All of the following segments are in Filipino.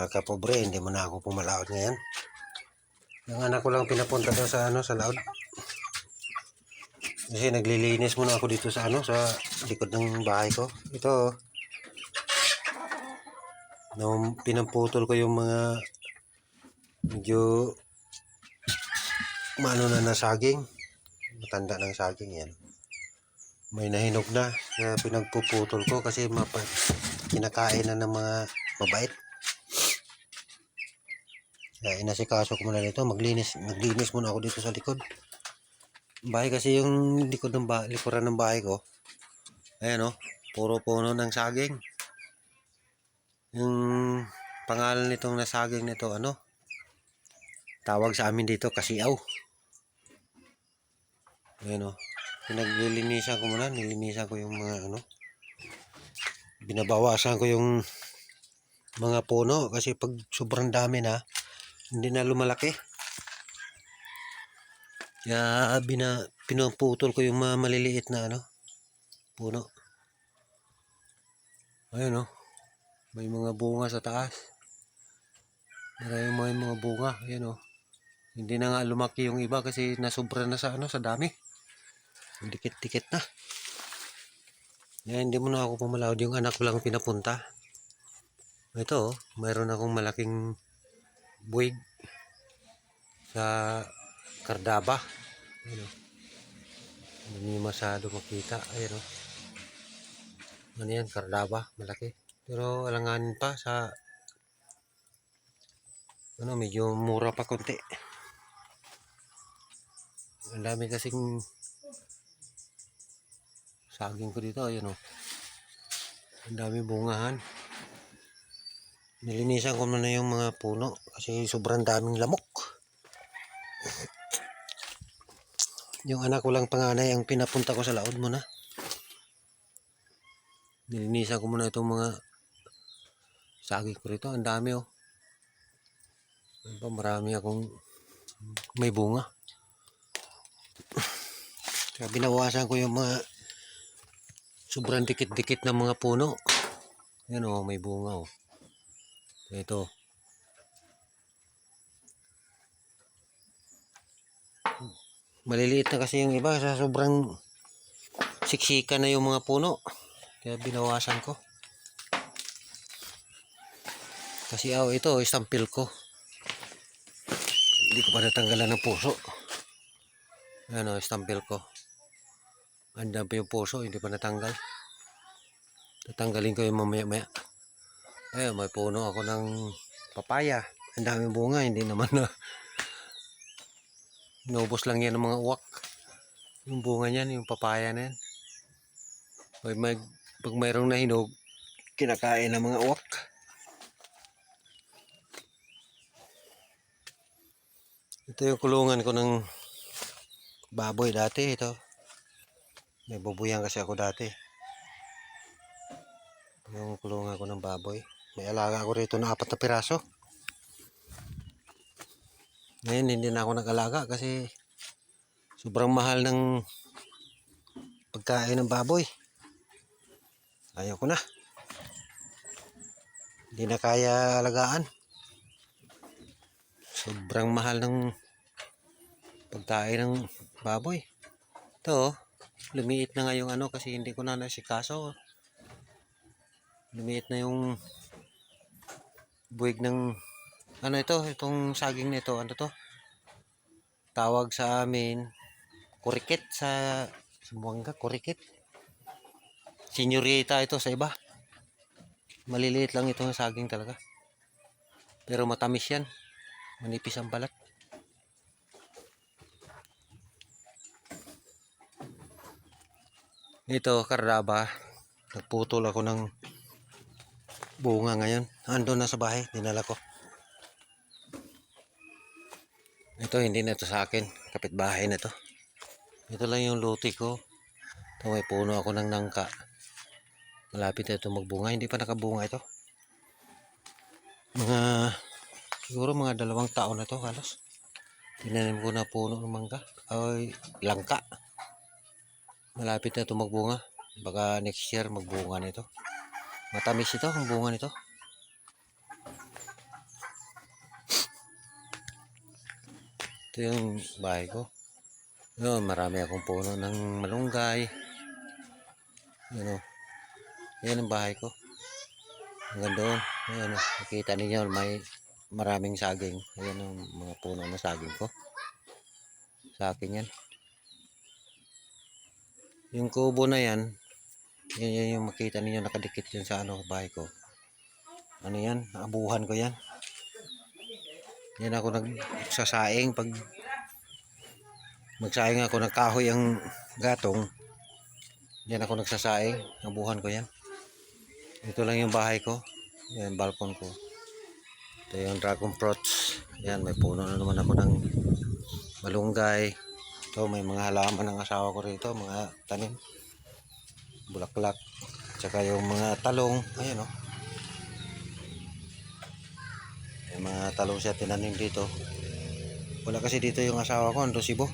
Kapobre, hindi mo na ako pumalaot ngayon. Yung anak ko lang pinapunta daw sa sa laod. Kasi naglilinis muna ako dito sa sa likod ng bahay ko. Ito, pinamputol ko yung mga medyo na saging. Matanda ng saging yan. May nahinog na. Kaya pinagpuputol ko kasi kinakain na ng mga mabait. Kaya inasikaso ko muna dito. Maglinis muna ako dito sa likod. Bahay kasi yung likuran ng bahay ko. Ayan puro puno ng saging. Yung pangalan nitong nasaging nito tawag sa amin dito kasiaw. Ayan pinaglilinisan ko muna, nilinisan ko yung mga binabawasan ko yung mga puno kasi pag sobrang dami na hindi na lumalaki. Kaya pinuputol ko yung mga maliliit na puno. Ayan may mga bunga sa taas. May mga bunga, ayan Hindi na nga lumaki yung iba kasi nasobra na sa sa dami. Dikit-dikit na. Kaya hindi mo na ako pumalawad, yung anak ko lang pinapunta. Ito mayroon akong malaking buwig sa Cardaba. Hindi masyado makita. Ayan ano yan, Cardaba, malaki. Pero alanganin pa sa medyo mura pa konti. Ang dami kasing saging ko dito, ayan ang dami bungahan. Nilinisan ko na yung mga puno kasi sobrang daming lamok. Yung anak ko lang panganay ang pinapunta ko sa laod muna. Nilinisan ko muna itong mga saging ko rito. Ang dami marami akong may bunga. Kaya binawasan ko yung mga sobrang dikit-dikit na mga puno. Ayan may bunga Ito. Maliliit na kasi yung iba sa sobrang siksika na yung mga puno. Kaya binawasan ko. Kasi ito istampil ko. Hindi ko pa natanggalan ng puso. Ayan istampil ko. Andyan pa yung puso, hindi pa natanggal. Tatanggalin ko yung mamaya-maya. Ayun, may puno ako ng papaya. Ang daming bunga, hindi naman inubos lang yan ng mga uwak. Yung bunga niyan, yung papaya na yan. Pag mayroong nahinog, kinakain ng mga uwak. Ito yung kulungan ko ng baboy dati. Ito. May bubuyan kasi ako dati. Yung kulungan ko ng baboy. May alaga ako rito na 4 na piraso. Ngayon hindi na ako nag-alaga kasi sobrang mahal ng pagkain ng baboy. Ayaw ko na. Hindi na kaya alagaan. Sobrang mahal ng pagkain ng baboy. Ito lumiit na nga yung kasi hindi ko na nasikaso. Lumiit na yung buwig ng itong saging nito. Ano to? Tawag sa amin kurikit sa Buanga, kurikit. Senyorita ito sa iba. Maliliit lang itong saging talaga. Pero matamis yan. Manipis ang balat. Ito, Cardaba. Nagputol ako ng bunga ngayon. Andun na sa bahay, dinala ko. Ito, hindi na ito sa akin. Kapitbahay na ito. Ito lang yung luti ko. Ito, may puno ako ng nangka. Malapit na ito magbunga. Hindi pa nakabunga ito. Siguro mga 2 taon na ito halos. Tinanim ko na puno ng mangga. Ay, langka. Malapit na ito magbunga. Baka next year magbunga nito. Matamis ito ang bunga nito. Ito yung bahay ko. Yun, marami akong puno ng malunggay. Yun o. Yan ang bahay ko. Hanggang doon. Ayan o. Nakita ninyo may maraming saging. Ayan ang mga puno na saging ko. Sa akin yan. Yung kubo na yan, yan yung makita ninyo nakadikit yun sa bahay ko. Ano yan? Abuhan ko yan. Yan ako nagsasaing pag magsaing ako ng kahoy ang gatong. Yan ako nagsasaing. Abuhan ko yan. Ito lang yung bahay ko. Yan, balkon ko. Ito yung dragon fruits. Yan, may puno na naman ako ng malunggay. Ito, may mga halaman ng asawa ko rito. Mga tanim. Bulaklak. Tsaka yung mga talong. Ayan o. May mga talong siya tinanim dito. Wala kasi dito yung asawa ko. Ando Cebu.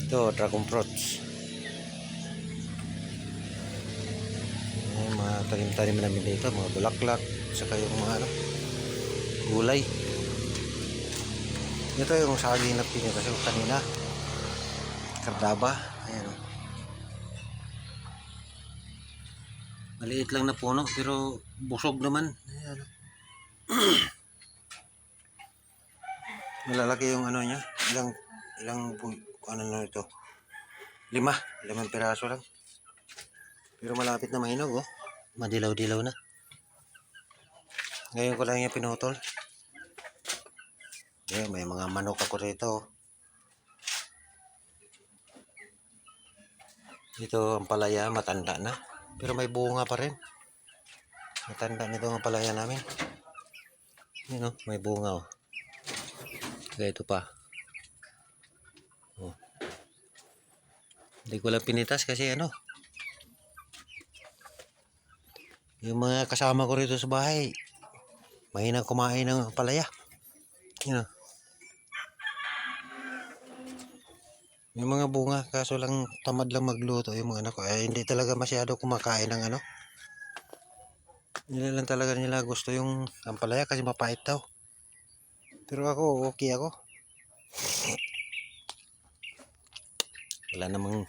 Ito, dragon fruits. Mga tanim-tanim namin dito, mga bulaklak, saka yung mga gulay. Ito yung saging na pinyo kasi kanina. Kardaba. Ayan o. Maliit lang na puno pero busog naman. Ayan o. Malalaki yung niya. Ilang ano na ito? 5 piraso lang. Pero malapit na mahinog oh. Madilaw-dilaw na. Ngayon ko lang yung pinutol. Ayan, may mga manok ako rito. Ito ang palaya, matanda na. Pero may bunga pa rin. Matanda nito ang palaya namin. Yun oh, may bunga oh. Kaya ito pa. Oh. Hindi ko lang pinitas kasi yung mga kasama ko rito sa bahay, mahinang kumain ng palaya. Yun oh. Yung mga bunga, kaso lang tamad lang magluto yung mga anak ko. Hindi talaga masyado kumakain ng Nila lang talaga nila gusto yung ampalaya kasi mapait daw. Pero ako, okay ako. Wala namang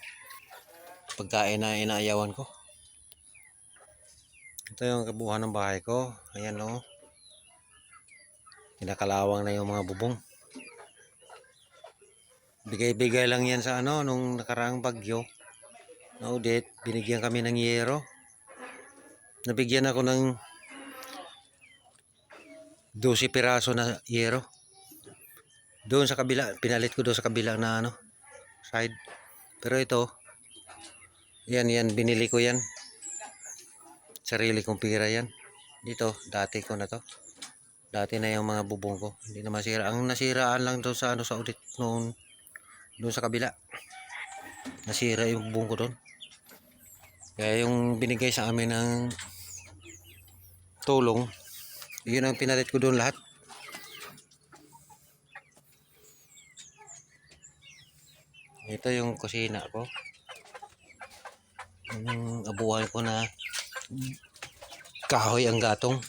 pagkain na inaayawan ko. Ito yung kabuuan ng bahay ko. Ayan o. Kinakalawang na yung mga bubong. Bigay-bigay lang yan sa nung nakaraang bagyo. Na Odette, binigyan kami ng yero. Nabigyan ako ng 12 piraso na yero. Doon sa kabila, pinalit ko doon sa kabila na side. Pero ito, yan, binili ko yan. Sarili kong pira yan. Dito, dati ko na to. Dati na yung mga bubong ko. Hindi na masira. Ang nasiraan lang doon sa sa audit noon. Doon sa kabila. Nasira yung bubong ko doon. Kaya yung binigay sa amin ng tulong, yun ang pinalit ko doon lahat. Ito yung kusina ko. Yung abuhan ko na kahoy ang gatong.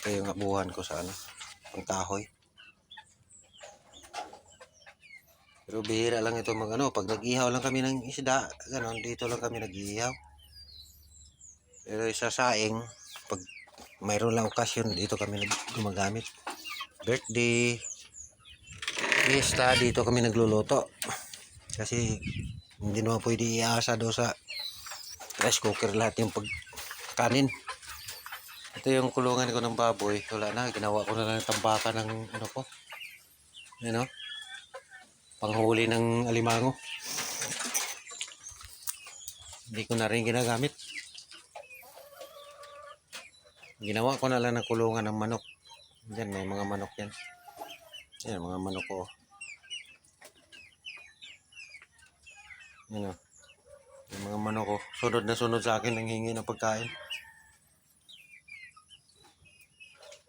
Ito yung abuhan ko sa ang kahoy. Pero bihira lang ito pag nag-ihaw lang kami ng isda, ganon, dito lang kami nag-ihaw. Pero sa saing, pag mayroon lang okasyon, dito kami gumagamit. Birthday, fiesta, dito kami nagluluto. Kasi hindi naman pwede iasa doon sa rice cooker lahat yung pagkanin. Ito yung kulungan ko ng baboy. Wala na, ginawa ko na lang tambakan ng ko. Panghuli ng alimango. Hindi ko na rin ginagamit. Ginawa ko na lang ng kulungan ng manok. Diyan, may mga manok yan. Yan, mga manok ko. Yan o. Yung mga manok ko. Sunod na sunod sa akin ang hingi ng pagkain.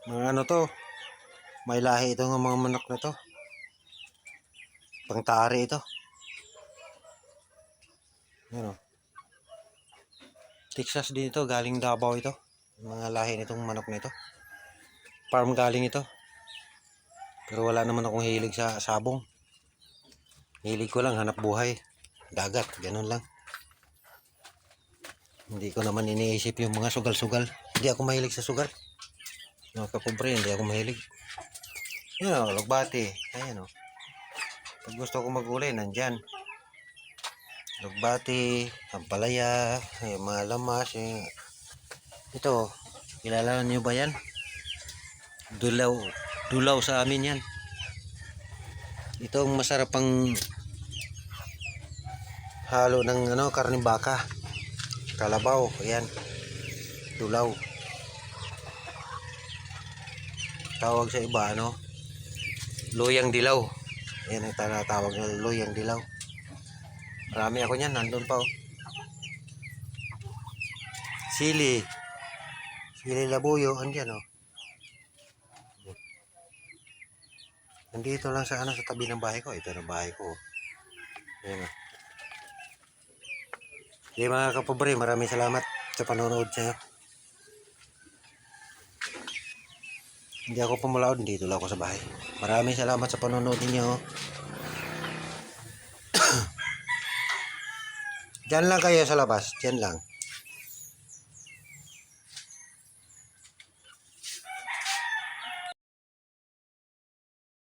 Mga to. May lahi ito ng mga manok na to. Pangtari ito. Yan o. Texas din ito. Galing Davao ito. Mga lahi nitong manok nito. farm galing ito. Pero wala naman akong hilig sa sabong. Hilig ko lang hanap buhay. Dagat, ganun lang. Hindi ko naman iniisip yung mga sugal-sugal. Hindi ako mahilig sa sugal. Mga kapobre, hindi ako mahilig. Yun o, lugbati. Ayan o. Pag gusto ko mag-uli, nandyan. Lugbati, ampalaya, yung mga lamas. Ito, kilala niyo ba yan? Dulaw. Dulaw sa amin yan. Ito ang masarap pang halo ng karning baka. Kalabaw, ayan. Dulaw. Tawag sa iba, loyang dilaw. Ayan ang tinatawag na loyang dilaw. Marami ako niyan, nandun pa. Sili. Sili labuyo, andyan Nandito lang sa sa tabi ng bahay ko. Ito ng bahay ko. Ayan Okay, mga kapobre, maraming salamat sa panonood sa inyo. Hindi ako pumulaod, dito lang ako sa bahay. Maraming salamat sa panonood ninyo. Diyan lang kayo sa labas, diyan lang.